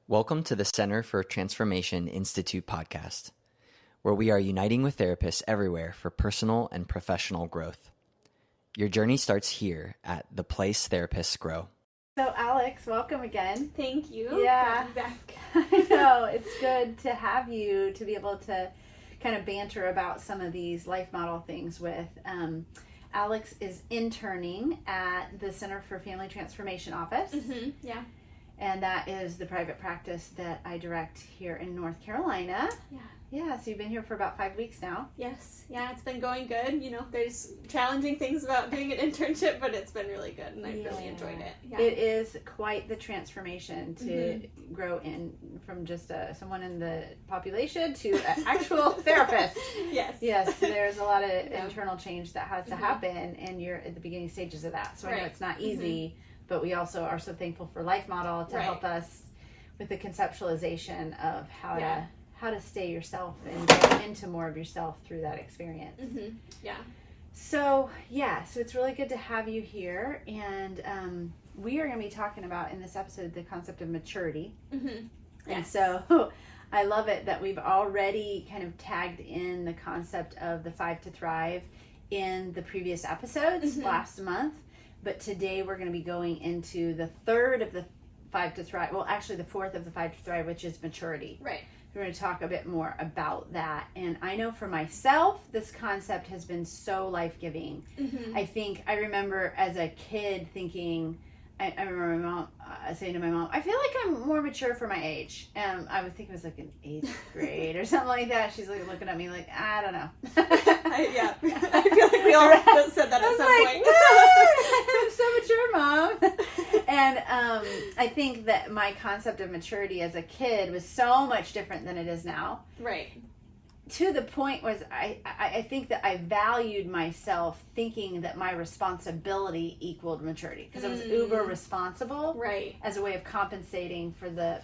Welcome to the Center for Transformation Institute podcast, where we are uniting with therapists everywhere for personal and professional growth. Your journey starts here at The Place Therapists Grow. So Alex, welcome again. Thank you. Yeah. Glad to be back. I know, it's good to have you to be able to kind of banter about some of these life model things with. Alex is interning at the Center for Family Transformation office. Mm-hmm. Yeah. And that is the private practice that I direct here in North Carolina. Yeah. Yeah, so you've been here for about 5 weeks now. Yes. Yeah, it's been going good. You know, there's challenging things about doing an internship, but it's been really good, and I've really enjoyed it. Yeah. It is quite the transformation to grow in from just someone in the population to an actual therapist. Yes. Yes, there's a lot of internal change that has to happen, and you're at the beginning stages of that. So I know it's not easy, but we also are so thankful for Life Model to help us with the conceptualization of how to stay yourself and get into more of yourself through that experience. Mm-hmm. Yeah. So it's really good to have you here, and we are going to be talking about in this episode the concept of maturity. Mm-hmm. Yes. And so I love it that we've already kind of tagged in the concept of the 5 to Thrive in the previous episodes last month. But today we're going to be going into the third of the 5 to Thrive. Well, actually the fourth of the 5 to Thrive, which is maturity. Right. We're going to talk a bit more about that. And I know for myself, this concept has been so life-giving. Mm-hmm. I remember as a kid thinking, I remember my mom saying to my mom, I feel like I'm more mature for my age. And I would think it was like in 8th grade or something like that. She's like looking at me like, I don't know. I feel like we all said that at some point. I'm so mature, Mom. And I think that my concept of maturity as a kid was so much different than it is now. Right. To the point was I think that I valued myself thinking that my responsibility equaled maturity because I was uber responsible as a way of compensating for the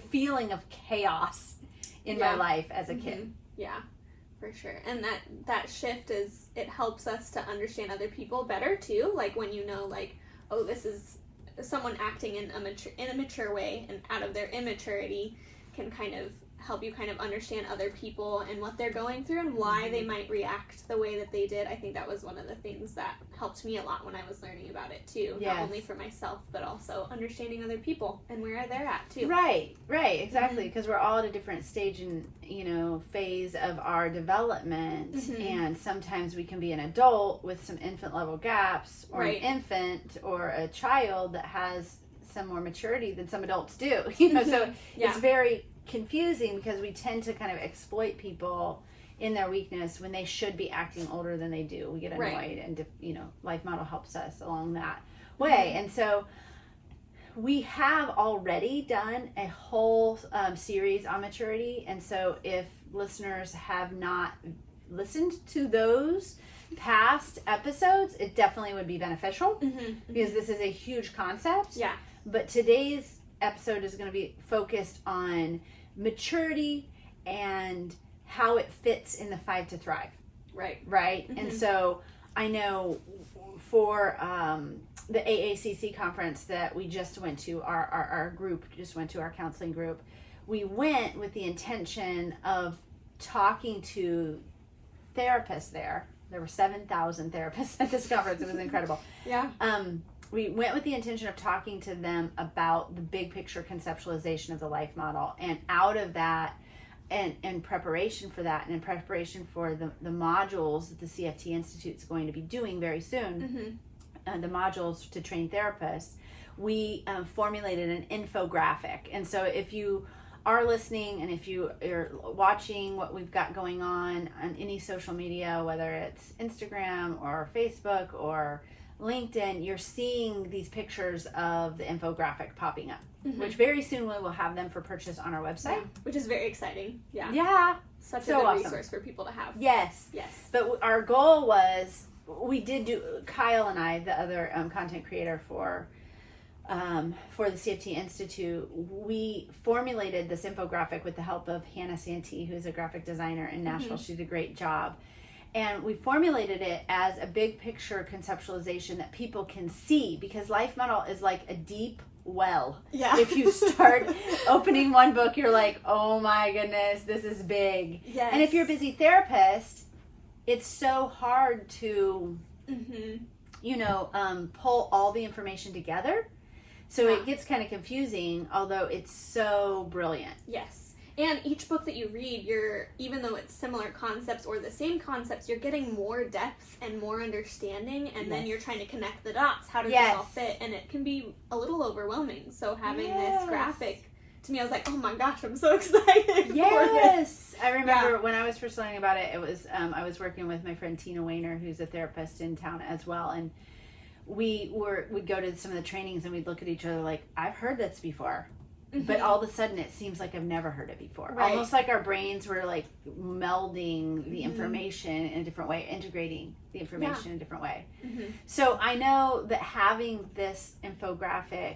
feeling of chaos in my life as a kid. Yeah, for sure. And that shift it helps us to understand other people better too. Like when you know, like, oh, this is someone acting in a mature way, and out of their immaturity can kind of help you kind of understand other people and what they're going through and why they might react the way that they did. I think that was one of the things that helped me a lot when I was learning about it too. Yes. Not only for myself, but also understanding other people and where they're at too. Right, exactly. Because we're all at a different stage and phase of our development, and sometimes we can be an adult with some infant level gaps, or an infant or a child that has some more maturity than some adults do. So it's very confusing because we tend to kind of exploit people in their weakness when they should be acting older than they do. We get annoyed, and Life Model helps us along that way. And so we have already done a whole series on maturity, and so if listeners have not listened to those past episodes, it definitely would be beneficial because this is a huge concept. Yeah. But today's episode is going to be focused on maturity and how it fits in the 5 to Thrive. Right? And so I know for the AACC conference that we just went to, our group just went to, our counseling group, we went with the intention of talking to therapists there. There were 7,000 therapists at this conference. It was incredible. Yeah. We went with the intention of talking to them about the big picture conceptualization of the Life Model, and out of that, and in preparation for that, and in preparation for the modules that the CFT Institute is going to be doing very soon, the modules to train therapists, we formulated an infographic. And so if you are listening and if you are watching what we've got going on any social media, whether it's Instagram or Facebook or LinkedIn, you're seeing these pictures of the infographic popping up, which very soon we will have them for purchase on our website. Which is very exciting. Yeah. Such a good awesome resource for people to have. Yes. But our goal was, we did do, Kyle and I, the other content creator for the CFT Institute, we formulated this infographic with the help of Hannah Santee, who's a graphic designer in Nashville. She did a great job. And we formulated it as a big picture conceptualization that people can see, because Life Model is like a deep well. Yeah. If you start opening one book, you're like, oh my goodness, this is big. Yes. And if you're a busy therapist, it's so hard to, pull all the information together. So it gets kind of confusing, although it's so brilliant. Yes. And each book that you read, even though it's similar concepts or the same concepts, you're getting more depth and more understanding, and then you're trying to connect the dots. How does this all fit? And it can be a little overwhelming. So having this graphic, to me, I was like, oh my gosh, I'm so excited. Yes. I remember when I was first learning about it, it was, I was working with my friend Tina Weiner, who's a therapist in town as well. And we'd go to some of the trainings and we'd look at each other like, I've heard this before. But all of a sudden it seems like I've never heard it before. Right. Almost like our brains were like melding the information in a different way, integrating the information in a different way. So I know that having this infographic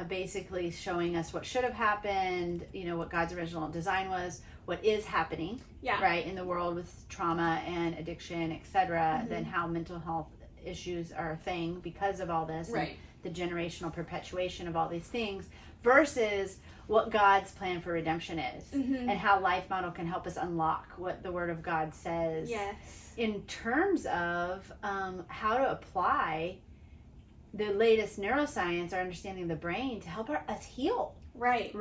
basically showing us what should have happened, what God's original design was, what is happening, right, in the world with trauma and addiction, etc., then how mental health issues are a thing because of all this, and the generational perpetuation of all these things, versus what God's plan for redemption is, and how Life Model can help us unlock what the Word of God says in terms of how to apply the latest neuroscience, our understanding of the brain, to help us heal. Right?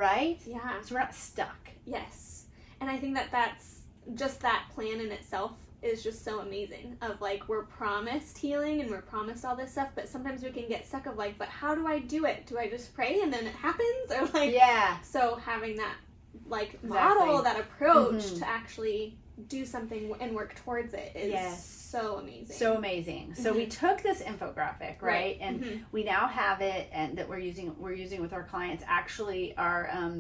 Yeah. So we're not stuck. Yes. And I think that's just that plan in itself is just so amazing, of like, we're promised healing and we're promised all this stuff, but sometimes we can get stuck of like, but how do I do it? Do I just pray and then it happens? Or like, so having that like model, that approach to actually do something and work towards it is so amazing. So amazing. So we took this infographic, right? And we now have it, and that we're using with our clients. Actually, our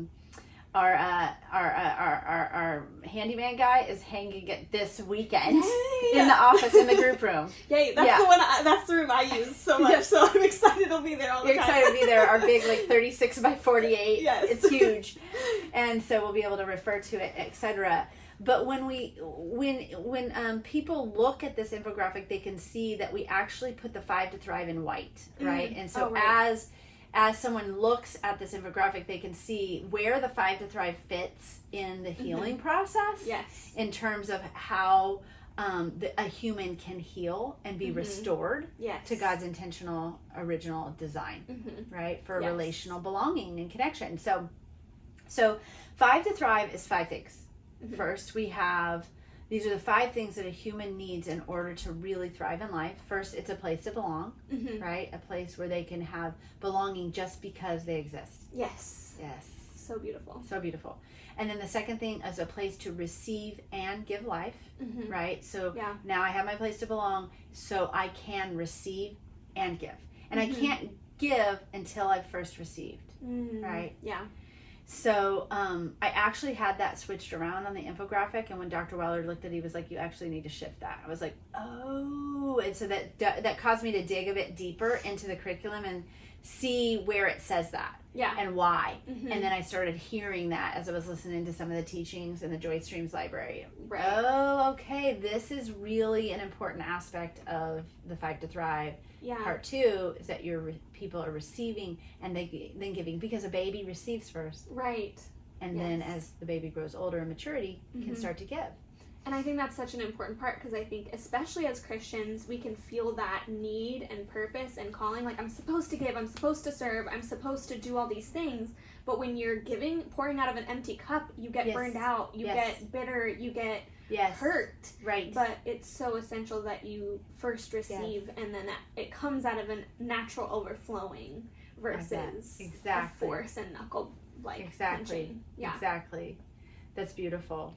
handyman guy is hanging it this weekend in the office, in the group room. Yay, that's the one. That's the room I use so much. So I'm excited it'll be there all the time. You're excited to be there. Our big 36 by 48. Yes, it's huge, and so we'll be able to refer to it, etc. But when people look at this infographic, they can see that we actually put the 5 to Thrive in white, right? And so as someone looks at this infographic, they can see where the 5 to Thrive fits in the healing process. Yes. In terms of how a human can heal and be restored to God's intentional, original design, right? For relational belonging and connection. So 5 to Thrive is 5 things. First, these are the 5 things that a human needs in order to really thrive in life. First, it's a place to belong, right? A place where they can have belonging just because they exist. Yes. So beautiful. So beautiful. And then the second thing is a place to receive and give life, right? So now I have my place to belong, so I can receive and give. And I can't give until I've first received, right? Yeah. So I actually had that switched around on the infographic, and when Dr. Weller looked at it, he was like, you actually need to shift that. I was like, oh, and so that caused me to dig a bit deeper into the curriculum and see where it says that and why. And then I started hearing that as I was listening to some of the teachings in the Joy Streams library. Right. Oh, okay, this is really an important aspect of the 5 to Thrive. Part 2 is that your people are receiving and then giving, because a baby receives first. Right. And then as the baby grows older in maturity, can start to give. And I think that's such an important part, because I think especially as Christians, we can feel that need and purpose and calling, like, I'm supposed to give, I'm supposed to serve, I'm supposed to do all these things. But when you're pouring out of an empty cup, you get burned out, you get bitter, you get hurt. Right. But it's so essential that you first receive, and then it comes out of a natural overflowing versus a force and knuckle punching. Exactly. That's beautiful.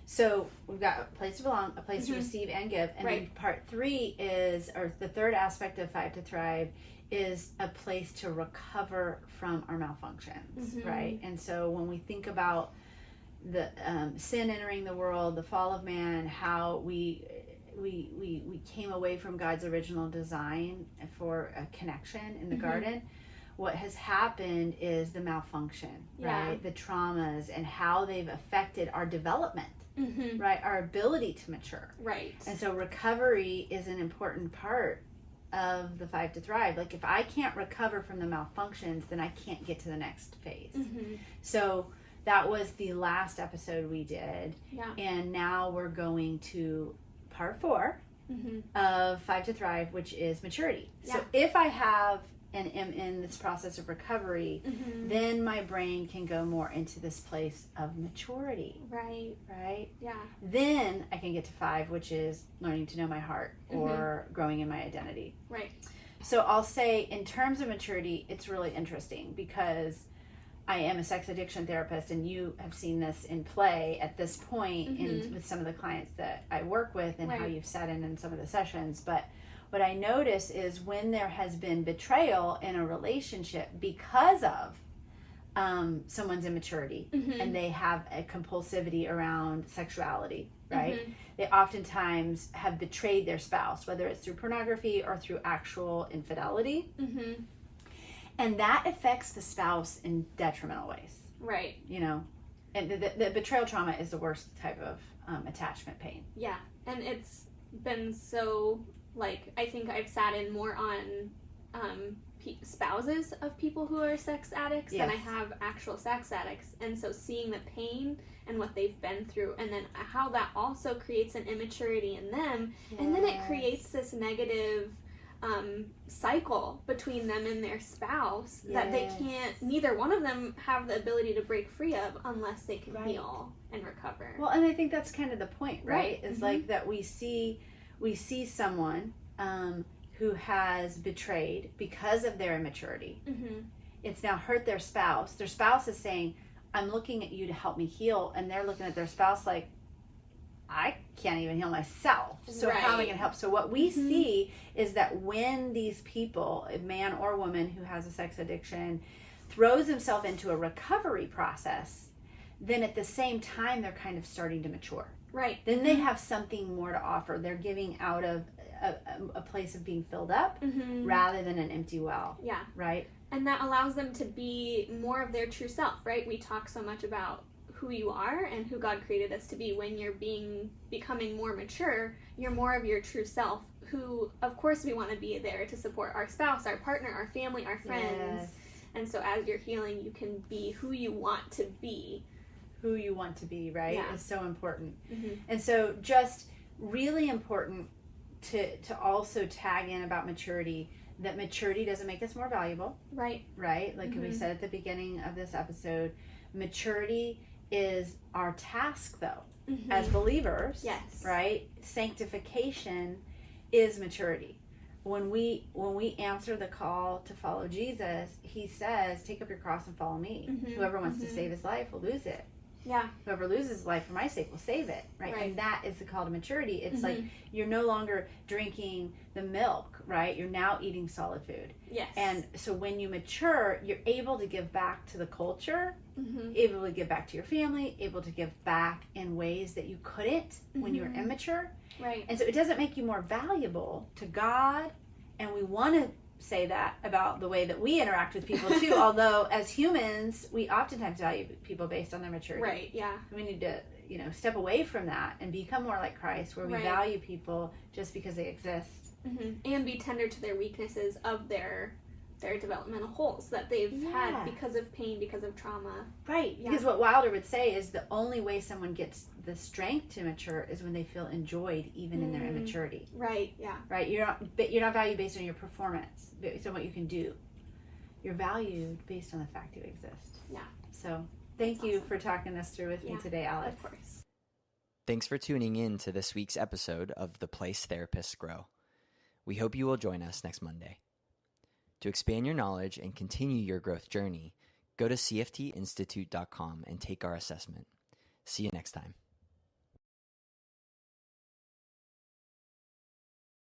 So we've got a place to belong, a place to receive and give. And then part 3 is, or the third aspect of 5 to Thrive, is a place to recover from our malfunctions, right? And so when we think about the sin entering the world, the fall of man, how we came away from God's original design for a connection in the garden, what has happened is the malfunction, right? The traumas and how they've affected our development. right? Our ability to mature. Right. And so recovery is an important part of the 5 to Thrive. Like if I can't recover from the malfunctions, then I can't get to the next phase. So that was the last episode we did. Yeah. And now we're going to part 4 of 5 to Thrive, which is maturity. Yeah. So if I have and am in this process of recovery, then my brain can go more into this place of maturity. Right. Right? Yeah. Then I can get to 5, which is learning to know my heart or growing in my identity. Right. So I'll say in terms of maturity, it's really interesting because I am a sex addiction therapist, and you have seen this in play at this point in with some of the clients that I work with and how you've sat in some of the sessions. But what I notice is when there has been betrayal in a relationship because of someone's immaturity and they have a compulsivity around sexuality, right? They oftentimes have betrayed their spouse, whether it's through pornography or through actual infidelity. And that affects the spouse in detrimental ways. Right. You know, and the betrayal trauma is the worst type of attachment pain. Yeah. And it's been so, like, I think I've sat in more on spouses of people who are sex addicts than I have actual sex addicts. And so seeing the pain and what they've been through, and then how that also creates an immaturity in them, and then it creates this negative cycle between them and their spouse that they can't, neither one of them have the ability to break free of unless they can heal and recover. Well, and I think that's kind of the point, right? It's like that we see someone who has betrayed because of their immaturity. It's now hurt their spouse. Their spouse is saying, I'm looking at you to help me heal, and they're looking at their spouse like, I can't even heal myself. So how am I going to help? So what we see is that when these people, a man or woman who has a sex addiction, throws himself into a recovery process, then at the same time, they're kind of starting to mature. Right. Then they have something more to offer. They're giving out of a place of being filled up rather than an empty well. Yeah. Right? And that allows them to be more of their true self, right? We talk so much about who you are and who God created us to be. When you're becoming more mature, you're more of your true self, who of course we want to be there to support our spouse, our partner, our family, our friends. And so as you're healing, you can be who you want to be. Who you want to be, right? Is so important. Mm-hmm. And so just really important to also tag in about maturity, that maturity doesn't make us more valuable. Right. Right? Like we said at the beginning of this episode, maturity is our task though, as believers. Yes. Right? Sanctification is maturity. When we answer the call to follow Jesus, he says, take up your cross and follow me. Whoever wants to save his life will lose it. Yeah. Whoever loses his life for my sake will save it. Right? And that is the call to maturity. It's like you're no longer drinking the milk, right? You're now eating solid food. Yes. And so when you mature, you're able to give back to the culture, able to give back to your family, able to give back in ways that you couldn't when you were immature. Right. And so it doesn't make you more valuable to God. And we want to say that about the way that we interact with people too. Although as humans, we oftentimes value people based on their maturity. Right. Yeah. We need to, step away from that and become more like Christ, where we value people just because they exist. And be tender to their weaknesses of their developmental holes that they've had because of pain, because of trauma. Right. Because what Wilder would say is the only way someone gets the strength to mature is when they feel enjoyed even in their immaturity. Right. Yeah. Right. You're not valued based on your performance, based on what you can do. You're valued based on the fact you exist. Yeah. So thank you for talking this through with me today, Alex. Of course. Thanks for tuning in to this week's episode of The Place Therapists Grow. We hope you will join us next Monday. To expand your knowledge and continue your growth journey, go to cftinstitute.com and take our assessment. See you next time.